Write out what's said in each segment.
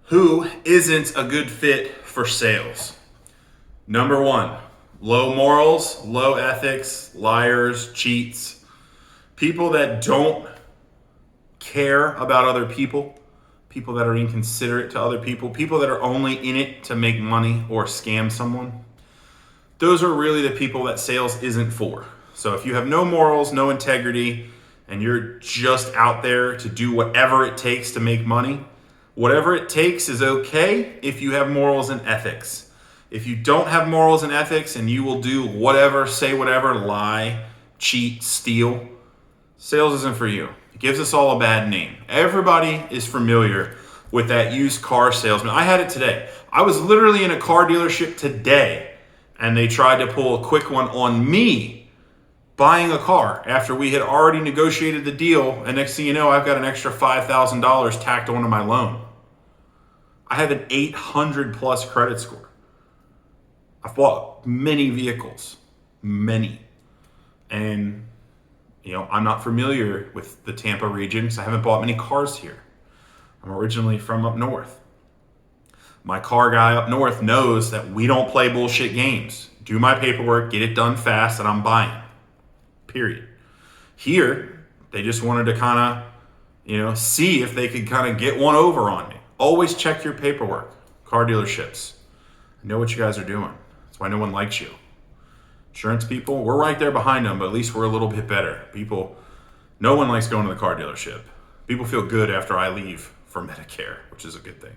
Who isn't a good fit for sales? Number one, low morals, low ethics, liars, cheats, people that don't care about other people, people that are inconsiderate to other people, people that are only in it to make money or scam someone. Those are really the people that sales isn't for. So if you have no morals, no integrity, and you're just out there to do whatever it takes to make money, whatever it takes is okay if you have morals and ethics. If you don't have morals and ethics and you will do whatever, say whatever, lie, cheat, steal, sales isn't for you. It gives us all a bad name. Everybody is familiar with that used car salesman. I had it today. I was literally in a car dealership today and they tried to pull a quick one on me buying a car after we had already negotiated the deal. And next thing you know, I've got an extra $5,000 tacked onto my loan. I have an 800 plus credit score. I've bought many vehicles, many. And, I'm not familiar with the Tampa region because I haven't bought many cars here. I'm originally from up north. My car guy up north knows that we don't play bullshit games. Do my paperwork, get it done fast, and I'm buying. Period. Here, they just wanted to kind of, see if they could kind of get one over on me. Always check your paperwork. Car dealerships. I know what you guys are doing. That's why no one likes you. Insurance people, we're right there behind them, but at least we're a little bit better. No one likes going to the car dealership. People feel good after I leave for Medicare, which is a good thing.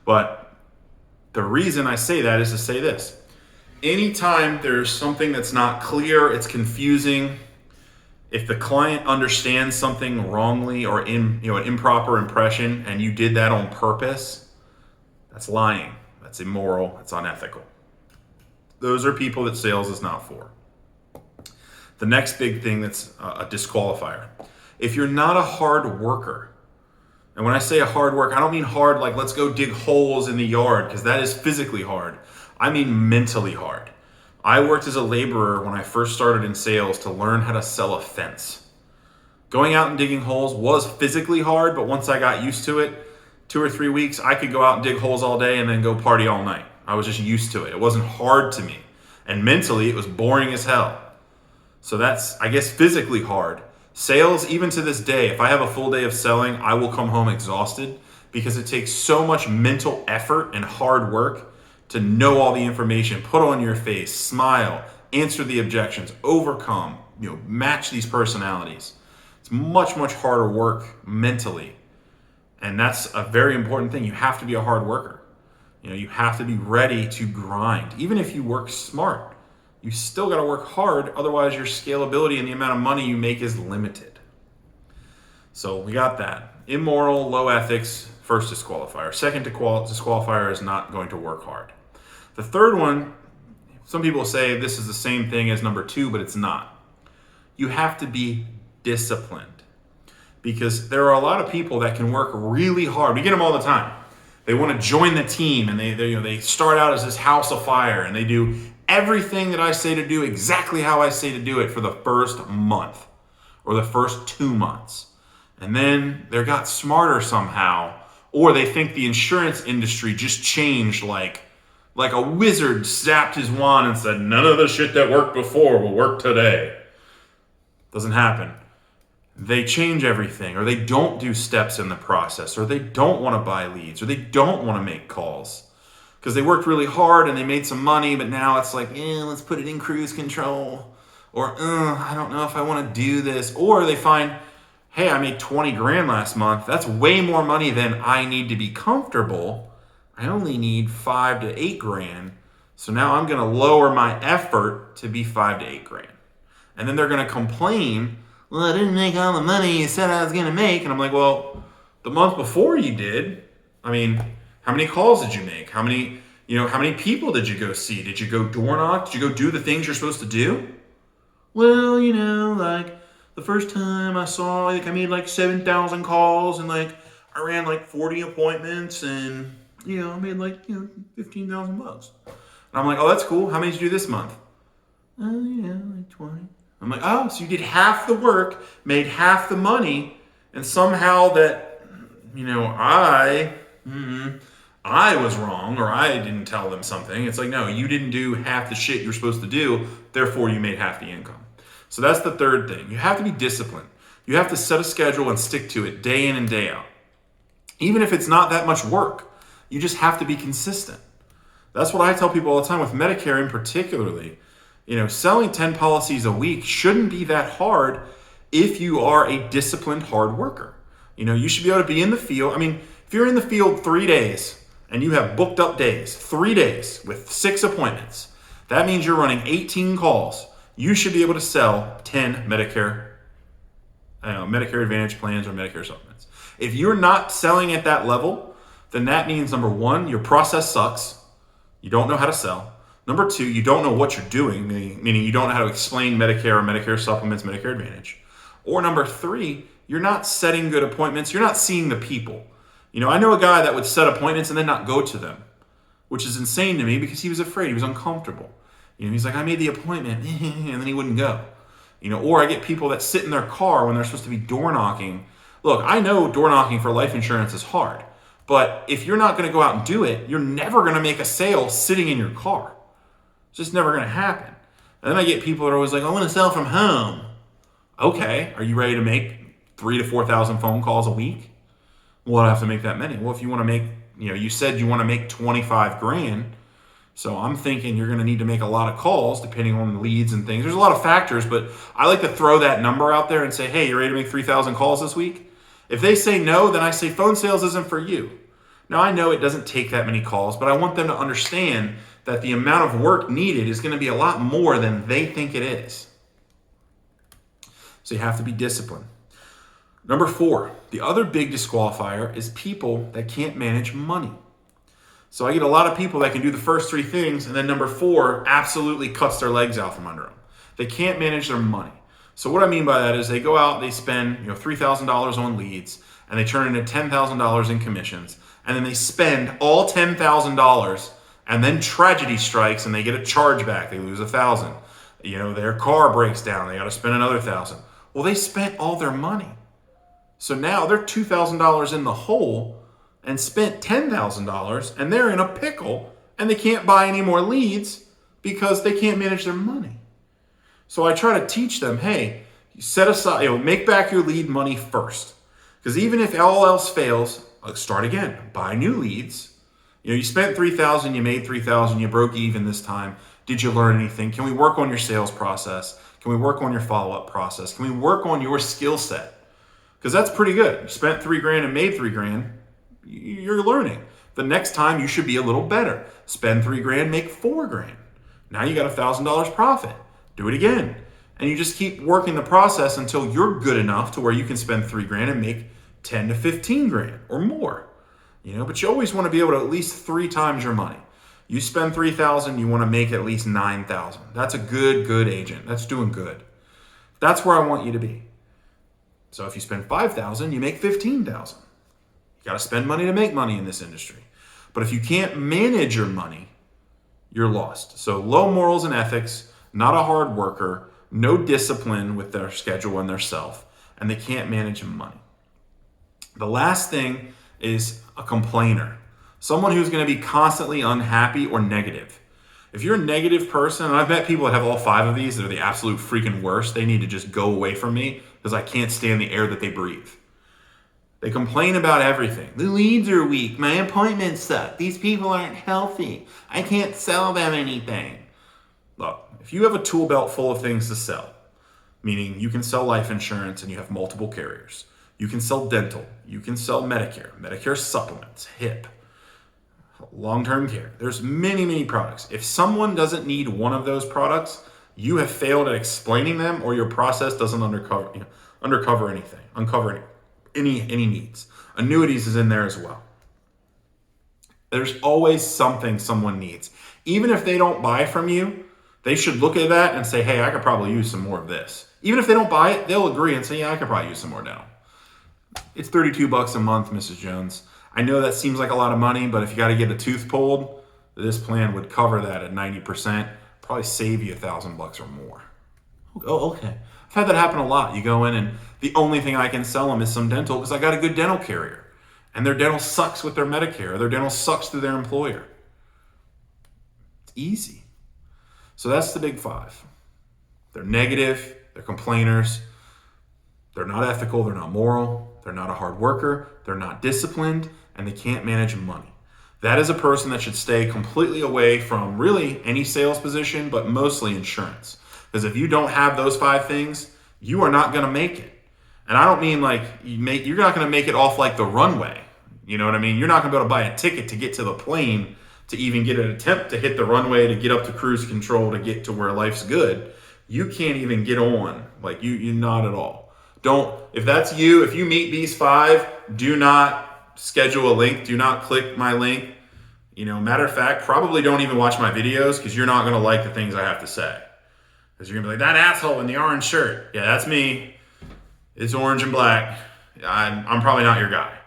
But the reason I say that is to say this. Anytime there's something that's not clear, it's confusing, if the client understands something wrongly or an improper impression and you did that on purpose, that's lying, that's immoral, that's unethical. Those are people that sales is not for. The next big thing that's a disqualifier. If you're not a hard worker, and when I say a hard work, I don't mean hard like let's go dig holes in the yard, because that is physically hard. I mean mentally hard. I worked as a laborer when I first started in sales to learn how to sell a fence. Going out and digging holes was physically hard, but once I got used to it, 2 or 3 weeks, I could go out and dig holes all day and then go party all night. I was just used to it. It wasn't hard to me. And mentally, it was boring as hell. So that's, I guess, physically hard. Sales, even to this day, if I have a full day of selling, I will come home exhausted because it takes so much mental effort and hard work to know all the information, put on your face, smile, answer the objections, overcome, match these personalities. It's much, much harder work mentally. And that's a very important thing. You have to be a hard worker. You have to be ready to grind. Even if you work smart, you still got to work hard. Otherwise, your scalability and the amount of money you make is limited. So we got that. Immoral, low ethics, first disqualifier. Second disqualifier is not going to work hard. The third one, some people say this is the same thing as number 2, but it's not. You have to be disciplined. Because there are a lot of people that can work really hard. We get them all the time. They want to join the team and they start out as this house of fire and they do everything that I say to do exactly how I say to do it for the first month or the first 2 months. And then they got smarter somehow, or they think the insurance industry just changed like a wizard zapped his wand and said, none of the shit that worked before will work today. Doesn't happen. They change everything, or they don't do steps in the process, or they don't want to buy leads, or they don't want to make calls because they worked really hard and they made some money, but now it's like, let's put it in cruise control, or I don't know if I want to do this. Or they find, hey, I made 20 grand last month. That's way more money than I need to be comfortable. I only need 5 to 8 grand. So now I'm going to lower my effort to be 5 to 8 grand. And then they're going to complain, well, I didn't make all the money you said I was going to make. And I'm like, well, the month before you did. I mean, how many calls did you make? How many people did you go see? Did you go door knock? Did you go do the things you're supposed to do? Well, like the first time I made 7,000 calls and I ran 40 appointments and, I made $15,000. And I'm like, oh, that's cool. How many did you do this month? 20. I'm like, oh, so you did half the work, made half the money, and somehow that, I I was wrong or I didn't tell them something. It's like, no, you didn't do half the shit you're supposed to do, therefore you made half the income. So that's the third thing. You have to be disciplined. You have to set a schedule and stick to it day in and day out. Even if it's not that much work, you just have to be consistent. That's what I tell people all the time with Medicare in particularly. Selling 10 policies a week shouldn't be that hard if you are a disciplined hard worker. You should be able to be in the field. I mean, if you're in the field 3 days and you have booked up days, 3 days with 6 appointments, that means you're running 18 calls. You should be able to sell 10 Medicare Advantage plans or Medicare supplements. If you're not selling at that level, then that means number one, your process sucks. You don't know how to sell. Number two, you don't know what you're doing, meaning you don't know how to explain Medicare or Medicare supplements, Medicare Advantage. Or number three, you're not setting good appointments. You're not seeing the people. I know a guy that would set appointments and then not go to them, which is insane to me because he was afraid. He was uncomfortable. He's like, I made the appointment, and then he wouldn't go. Or I get people that sit in their car when they're supposed to be door knocking. Look, I know door knocking for life insurance is hard, but if you're not going to go out and do it, you're never going to make a sale sitting in your car. It's just never going to happen. And then I get people that are always like, I want to sell from home. Okay, are you ready to make 3,000 to 4,000 phone calls a week? Well, I have to make that many. Well, if you want to make, you said you want to make 25 grand. So I'm thinking you're going to need to make a lot of calls depending on the leads and things. There's a lot of factors, but I like to throw that number out there and say, hey, you ready to make 3,000 calls this week? If they say no, then I say phone sales isn't for you. Now, I know it doesn't take that many calls, but I want them to understand that the amount of work needed is going to be a lot more than they think it is. So you have to be disciplined. Number 4, the other big disqualifier is people that can't manage money. So I get a lot of people that can do the first 3 things, and then number 4 absolutely cuts their legs out from under them. They can't manage their money. So what I mean by that is they go out, they spend $3,000 on leads, and they turn into $10,000 in commissions, and then they spend all $10,000, and then tragedy strikes, and they get a charge back. They lose $1,000. Their car breaks down. They got to spend another $1,000. Well, they spent all their money. So now they're $2,000 in the hole and spent $10,000, and they're in a pickle, and they can't buy any more leads because they can't manage their money. So I try to teach them, hey, set aside, make back your lead money first. Because even if all else fails, start again. Buy new leads. You spent $3,000, you made $3,000, you broke even this time. Did you learn anything? Can we work on your sales process? Can we work on your follow-up process? Can we work on your skill set? Because that's pretty good. You spent $3,000 and made $3,000. You're learning. The next time you should be a little better. Spend $3,000, make $4,000. Now you got $1,000 profit. Do it again. And you just keep working the process until you're good enough to where you can spend $3,000 and make 10 to 15 grand or more. But you always want to be able to at least 3 times your money. You spend $3,000, you want to make at least $9,000. That's a good agent. That's doing good. That's where I want you to be. So if you spend $5,000, you make $15,000. You got to spend money to make money in this industry. But if you can't manage your money, you're lost. So low morals and ethics, not a hard worker, no discipline with their schedule and their self, and they can't manage money. The last thing is a complainer. Someone who's going to be constantly unhappy or negative. If you're a negative person, and I've met people that have all 5 of these that are the absolute freaking worst, they need to just go away from me because I can't stand the air that they breathe. They complain about everything. The leads are weak. My appointments suck. These people aren't healthy. I can't sell them anything. Look, if you have a tool belt full of things to sell, meaning you can sell life insurance and you have multiple carriers, you can sell dental, you can sell Medicare supplements, HIP, long-term care. There's many products. If someone doesn't need one of those products, you have failed at explaining them, or your process doesn't uncover any needs. Annuities is in there as well. There's always something someone needs. Even if they don't buy from you, they should look at that and say, hey, I could probably use some more of this. Even if they don't buy it, they'll agree and say, yeah, I could probably use some more now. It's $32 a month, Mrs. Jones. I know that seems like a lot of money, but if you got to get a tooth pulled, this plan would cover that at 90%, probably save you $1,000 or more. Oh, okay. I've had that happen a lot. You go in and the only thing I can sell them is some dental because I got a good dental carrier. and their dental sucks with their Medicare, or their dental sucks through their employer. It's easy. So that's the big five. They're negative, they're complainers, they're not ethical, they're not moral, they're not a hard worker, they're not disciplined, and they can't manage money. That is a person that should stay completely away from really any sales position, but mostly insurance. Because if you don't have those five things, you are not going to make it. And I don't mean like you're not going to make it off like the runway. You know what I mean? You're not going to be able to buy a ticket to get to the plane to even get an attempt to hit the runway, to get up to cruise control, to get to where life's good. You can't even get on. Like you not at all. If that's you, if you meet these five, do not schedule a link. Do not click my link. Matter of fact, probably don't even watch my videos because you're not going to like the things I have to say. Because you're going to be like, that asshole in the orange shirt. Yeah, that's me. It's orange and black. I'm probably not your guy.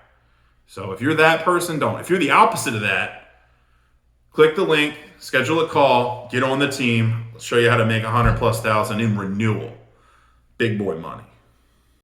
So if you're that person, don't. If you're the opposite of that, click the link, schedule a call, get on the team. Let's show you how to make $100,000+ in renewal. Big boy money.